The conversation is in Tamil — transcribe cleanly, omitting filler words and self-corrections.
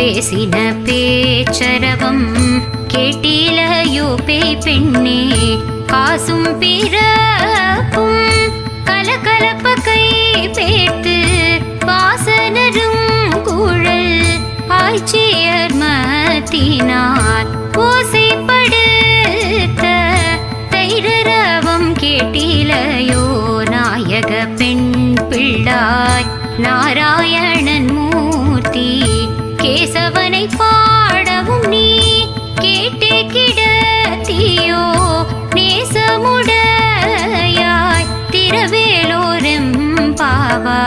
பேசின பேச்சரவம் கேட்டிலையோ பேய் பெண்ணே காசும் பிறப்பும் கலகலப்ப கை பேர்த்து வாசனரும் குழல் ஆய்ச்சியர் மத்தினார் ஓசைப்படுத்த தைரவம் கேட்டிலையோ நாயக பெண் பிள்ளாய் நாராயணன் மூர்த்தி கேசவனை பாடவும் நீ கேட்டே கிடத்தியோ நேசமுடையாய் திரவேலோரும் பாவா